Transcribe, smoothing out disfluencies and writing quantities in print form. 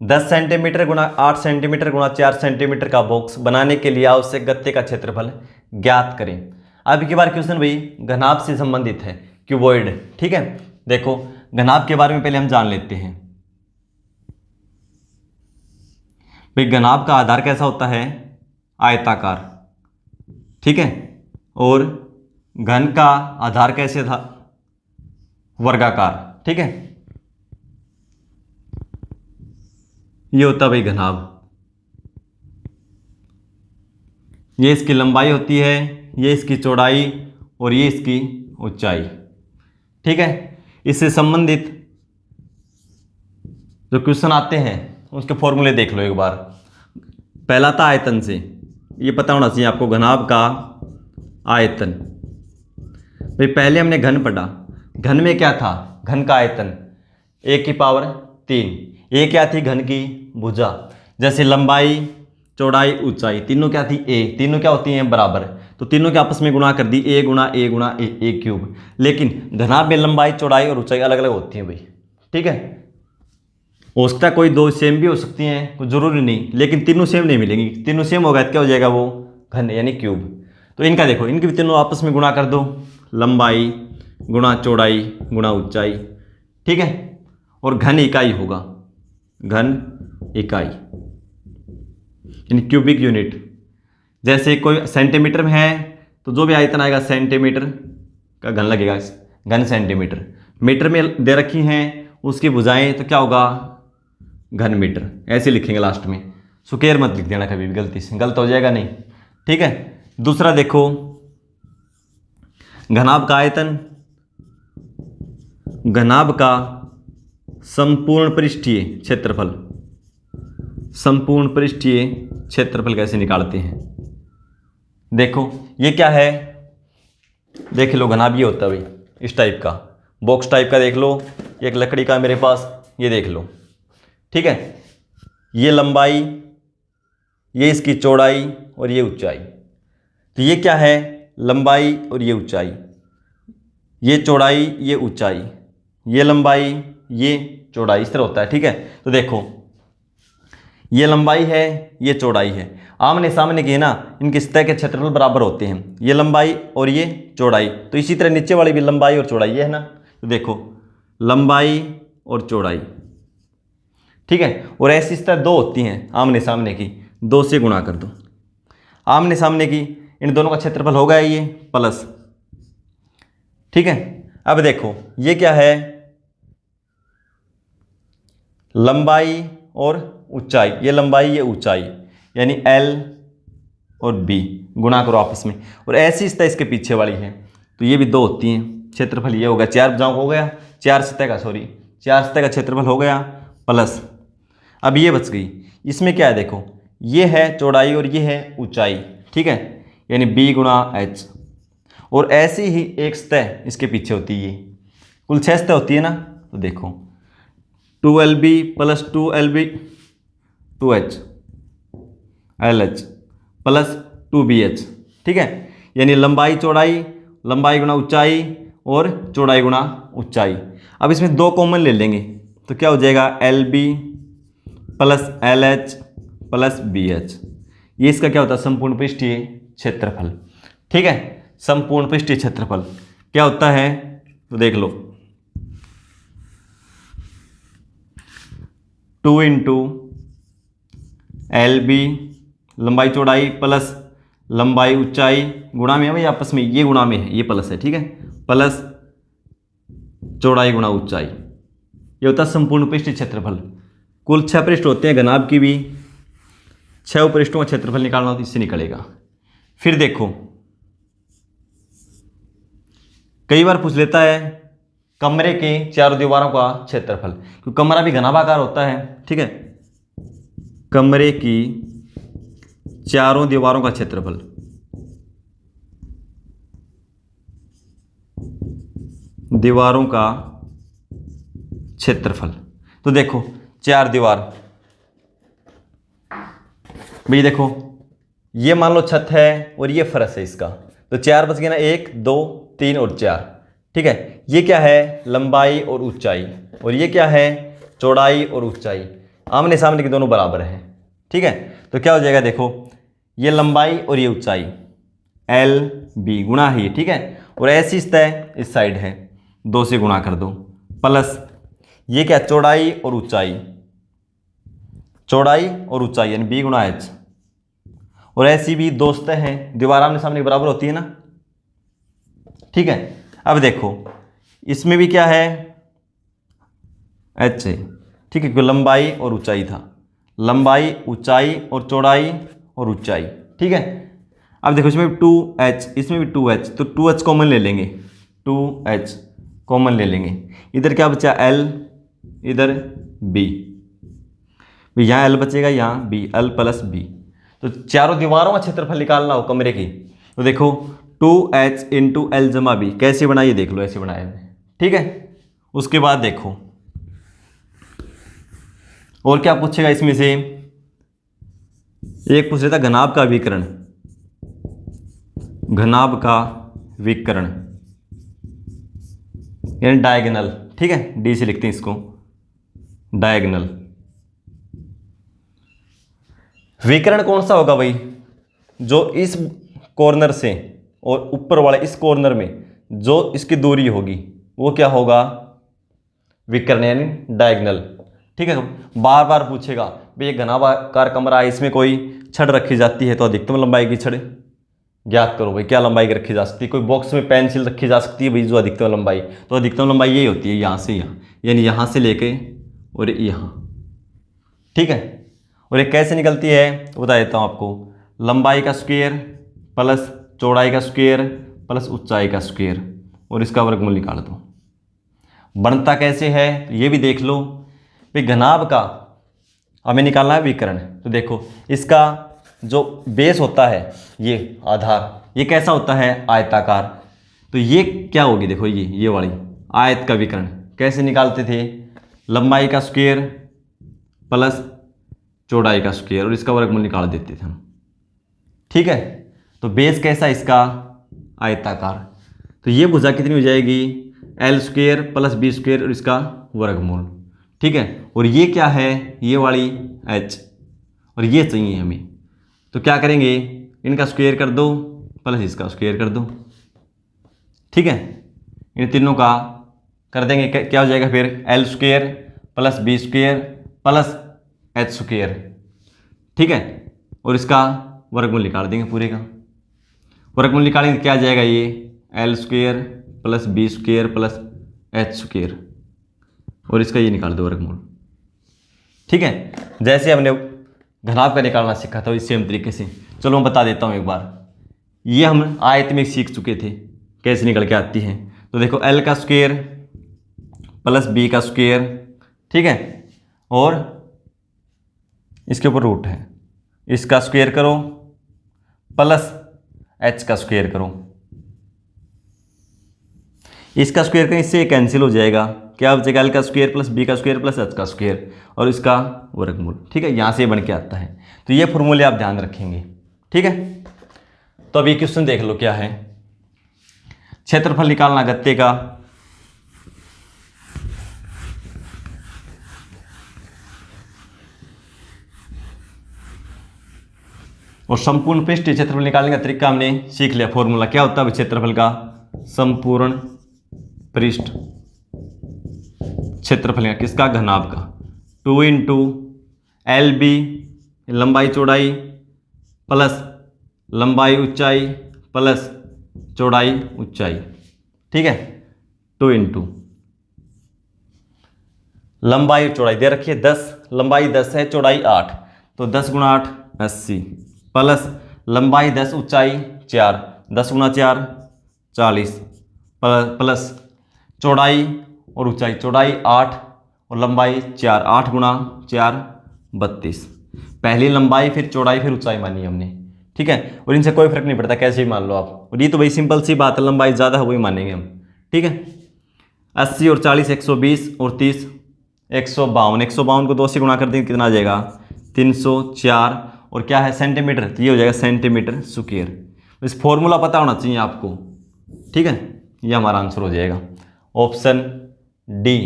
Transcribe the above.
10 centimetre गुणा 8 centimetre गुणा 4 centimetre का बॉक्स बनाने के लिए आवश्यक गत्ते का क्षेत्रफल ज्ञात करें। अब की बार क्वेश्चन भाई घनाभ से संबंधित है, क्यूबॉइड। ठीक है, देखो घनाभ के बारे में पहले हम जान लेते हैं। भाई घनाभ का आधार कैसा होता है? आयताकार। ठीक है, और घन का आधार कैसे था? वर्गाकार। ठीक है, ये होता है भाई घनाभ। ये इसकी लंबाई होती है, ये इसकी चौड़ाई और ये इसकी ऊंचाई। ठीक है, इससे संबंधित जो क्वेश्चन आते हैं उसके फॉर्मूले देख लो एक बार। पहला था आयतन से, ये पता होना चाहिए आपको, घनाभ का आयतन। भाई पहले हमने घन पढ़ा, घन में क्या था? घन का आयतन 1 की पावर 3। ये क्या थी? घन की भुजा। जैसे लंबाई, चौड़ाई, ऊंचाई तीनों क्या थी? ए। तीनों क्या होती हैं? बराबर। तो तीनों के आपस में गुणा कर दी, ए गुणा ए गुणा ए क्यूब। लेकिन घनाभ में लंबाई, चौड़ाई और ऊंचाई अलग अलग होती हैं भाई। ठीक है, हो सकता है कोई दो सेम भी हो सकती हैं, कोई जरूरी नहीं, लेकिन तीनों सेम नहीं मिलेंगी। तीनों सेम होगा तो क्या हो जाएगा? वो घन यानी क्यूब। तो इनका देखो, इनके भी तीनों आपस में गुणा कर दो, लंबाई गुणा चौड़ाई गुणा ऊंचाई। ठीक है, और घन इकाई होगा, घन इकाई यानी क्यूबिक यूनिट। जैसे कोई सेंटीमीटर में है तो जो भी आयतन आएगा सेंटीमीटर का घन लगेगा, घन सेंटीमीटर। मीटर में दे रखी हैं उसकी भुजाएं तो क्या होगा? घन मीटर। ऐसे लिखेंगे लास्ट में, स्क्वायर मत लिख देना कभी भी गलती से, गलत हो जाएगा नहीं। ठीक है, दूसरा देखो, घनाभ का आयतन, घनाभ का संपूर्ण पृष्ठीय क्षेत्रफल। संपूर्ण पृष्ठीय क्षेत्रफल कैसे निकालते हैं? देखो ये क्या है, देख लो। घनाभ ये होता है भाई इस टाइप का, बॉक्स टाइप का। देख लो, एक लकड़ी का मेरे पास, ये देख लो। ठीक है, ये लंबाई, ये इसकी चौड़ाई और ये ऊंचाई। तो ये क्या है? लंबाई और ये ऊंचाई, ये चौड़ाई ये ऊंचाई, ये लंबाई ये चौड़ाई, इस तरह होता है। ठीक है, तो देखो ये लंबाई है, ये चौड़ाई है, आमने सामने की है ना, इनके सतह के क्षेत्रफल बराबर होते हैं। ये लंबाई और ये चौड़ाई, तो इसी तरह नीचे वाली भी लंबाई और चौड़ाई ये है ना। तो देखो लंबाई और चौड़ाई। ठीक है, और ऐसी इस तरह दो होती हैं आमने सामने की, 2 से गुणा कर दो। आमने सामने की इन दोनों का क्षेत्रफल हो गया ये प्लस। ठीक है, अब देखो ये क्या है? लंबाई और ऊंचाई, ये लंबाई ये ऊंचाई, यानी L और B गुणा करो आपस में। और ऐसी सतह इसके पीछे वाली है, तो ये भी 2 होती हैं। क्षेत्रफल ये हो गया, 4 भुजाओं का हो गया, 4 सतह का क्षेत्रफल हो गया प्लस। अब ये बच गई, इसमें क्या है? देखो ये है चौड़ाई और ये है ऊंचाई। ठीक है, यानी B गुणा H। और ऐसी ही एक सतह इसके पीछे होती है, कुल 6 सतह होती है ना। तो देखो 2LB plus 2LB 2H LH plus 2BH। ठीक है, यानी लंबाई चौड़ाई, लंबाई गुणा ऊंचाई और चौड़ाई गुणा ऊंचाई। अब इसमें 2 कॉमन ले लेंगे तो क्या हो जाएगा? LB plus LH plus BH। ये इसका क्या होता है? संपूर्ण पृष्ठीय क्षेत्रफल। ठीक है, संपूर्ण पृष्ठीय क्षेत्रफल क्या होता है? तो देख लो, 2 इंटू LB लंबाई चौड़ाई प्लस लंबाई ऊंचाई गुणा में है भाई, आपस में ये गुणा में है, ये प्लस है। ठीक है, प्लस चौड़ाई गुणा ऊंचाई, ये होता है संपूर्ण पृष्ठीय क्षेत्रफल। कुल 6 पृष्ठ होते हैं घनाभ की भी, 6 पृष्ठों का क्षेत्रफल निकालना हो तो इससे निकलेगा। फिर देखो कई बार पूछ लेता है कमरे के चारों दीवारों का क्षेत्रफल, क्योंकि कमरा भी घनाभाकार होता है। ठीक है, कमरे की चारों दीवारों का क्षेत्रफल, दीवारों का क्षेत्रफल। तो देखो 4 दीवार, भाई देखो ये मान लो छत है और ये फर्श है इसका, तो 4 बच गए ना, 1 2 3 और 4। ठीक है, ये क्या है? लंबाई और ऊंचाई, और ये क्या है? चौड़ाई और ऊंचाई। आमने सामने के दोनों बराबर हैं, ठीक है। तो क्या हो जाएगा, देखो ये लंबाई और ये ऊंचाई एल बी गुणा है ये, ठीक है। और ऐसी सतह इस साइड है, 2 से गुणा कर दो, प्लस ये क्या चौड़ाई और ऊंचाई, चौड़ाई और ऊंचाई यानी बी गुणा एच। और ऐसी भी 2 सतह हैं, दीवार आमने सामने बराबर होती है ना, ठीक है। अब देखो इसमें भी क्या है एच है, ठीक है, क्योंकि लंबाई और ऊंचाई था, लंबाई ऊंचाई और चौड़ाई और ऊंचाई, ठीक है। अब देखो इसमें भी 2h, इसमें भी 2h, तो 2h कॉमन ले लेंगे, 2h कॉमन ले लेंगे। इधर क्या बचा l, इधर b, यहाँ l बचेगा, यहाँ b, l प्लस b। तो चारों दीवारों का क्षेत्रफल निकालना हो कमरे की, तो देखो 2h इंटू एल जमा बी, कैसे बनाइए देख लो, ऐसे बनाए हुए, ठीक है। उसके बाद देखो और क्या पूछेगा इसमें से, एक पूछ रहा था घनाभ का विकर्ण, घनाभ का विकर्ण यानी डायगोनल, ठीक है, डी से लिखते हैं इसको डायगोनल। विकर्ण कौन सा होगा भाई, जो इस कॉर्नर से और ऊपर वाले इस कॉर्नर में जो इसकी दूरी होगी वो क्या होगा, विकर्ण यानी डायगोनल, ठीक है। बार बार पूछेगा भाई ये घनाभाकार कमरा है, इसमें कोई छड़ रखी जाती है तो अधिकतम लंबाई की छड़ ज्ञात करो भाई, क्या लंबाई की रखी जा सकती है। कोई बॉक्स में पेंसिल रखी जा सकती है भाई, जो अधिकतम लंबाई, तो अधिकतम लंबाई यही होती है यहाँ से यहाँ, यानी यहाँ से लेके और यहाँ, ठीक है। और ये कैसे निकलती है तो बता देता हूँ आपको, लंबाई का स्क्वायर प्लस चौड़ाई का स्क्वायर प्लस ऊंचाई का स्क्वायर और इसका वर्गमूल निकाल दो। बनता कैसे है ये भी देख लो भाई, घनाभ का हमें निकालना है विकर्ण, तो देखो इसका जो बेस होता है ये आधार, ये कैसा होता है आयताकार, तो ये क्या होगी देखो ये वाली आयत का विकर्ण कैसे निकालते थे, लंबाई का स्क्वायर प्लस चौड़ाई का स्क्वायर और इसका वर्गमूल निकाल देते थे हम, ठीक है। तो बेस कैसा इसका आयताकार, तो ये भुजा कितनी हो जाएगी L square plus B square और इसका वर्गमूल, ठीक है। और ये क्या है ये वाली एच और ये चाहिए हमें, तो क्या करेंगे इनका स्क्वायर कर दो प्लस इसका स्क्वायर कर दो, ठीक है। इन तीनों का कर देंगे, क्या हो जाएगा फिर L square plus B square plus H square, ठीक है। और इसका वर्गमूल निकाल देंगे, पूरे का वर्गमूल निकालेंगे, क्या आ जाएगा ये L square plus B square plus H square और इसका ये निकाल दो वर्गमूल, ठीक है। जैसे हमने घनाभ का निकालना सीखा था इस सेम तरीके से, चलो मैं बता देता हूँ एक बार। ये हम आयत में सीख चुके थे कैसे निकल के आती है, तो देखो एल का स्क्वायर प्लस बी का स्क्वायर, ठीक है, और इसके ऊपर रूट है, इसका स्क्वायर करो प्लस एच का स्क्वायर करो, इसका स्क्वायर करें इससे कैंसिल हो जाएगा, क्या बचेगा एल का स्क्वायर प्लस बी का स्क्वायर प्लस एच का स्क्वायर और इसका वर्गमूल, ठीक है। यहाँ से बन के आता है, तो ये फॉर्मूले आप ध्यान रखेंगे, ठीक है। तो अभी क्वेश्चन देख लो क्या है, क्षेत्रफल निकालना गत्ते का, और संपूर्ण पृष्ठ क्षेत्रफल निकालने का तरीका हमने सीख लिया, फॉर्मूला क्या होता है क्षेत्रफल का, संपूर्ण पृष्ठ क्षेत्रफल किसका घनाभ का, 2 इंटू एल बी लंबाई चौड़ाई प्लस लंबाई ऊंचाई प्लस चौड़ाई ऊंचाई, ठीक है। 2 इंटू लंबाई चौड़ाई दे रखी है 10, लंबाई 10 है चौड़ाई 8, तो 10 गुणा 8 80 प्लस लंबाई 10 ऊंचाई 4, 10 गुणा 4 40 प्लस चौड़ाई और ऊंचाई, चौड़ाई 8 और लंबाई 4, 8 गुणा 4 32, पहली लंबाई फिर चौड़ाई फिर ऊंचाई मानी हमने, ठीक है। और इनसे कोई फर्क नहीं पड़ता कैसे ही मान लो आप, और ये तो भाई सिंपल सी बात है, लंबाई ज़्यादा है वही मानेंगे हम, ठीक है। 80 और 40 120 और 30 152, 152 को 2 से गुणा कर देंगे कितना आ जाएगा 304, और क्या है सेंटीमीटर, तो ये हो जाएगा सेंटीमीटर स्क्वायर। इस फॉर्मूला पता होना चाहिए आपको, ठीक है। ये हमारा आंसर हो जाएगा ऑप्शन डी।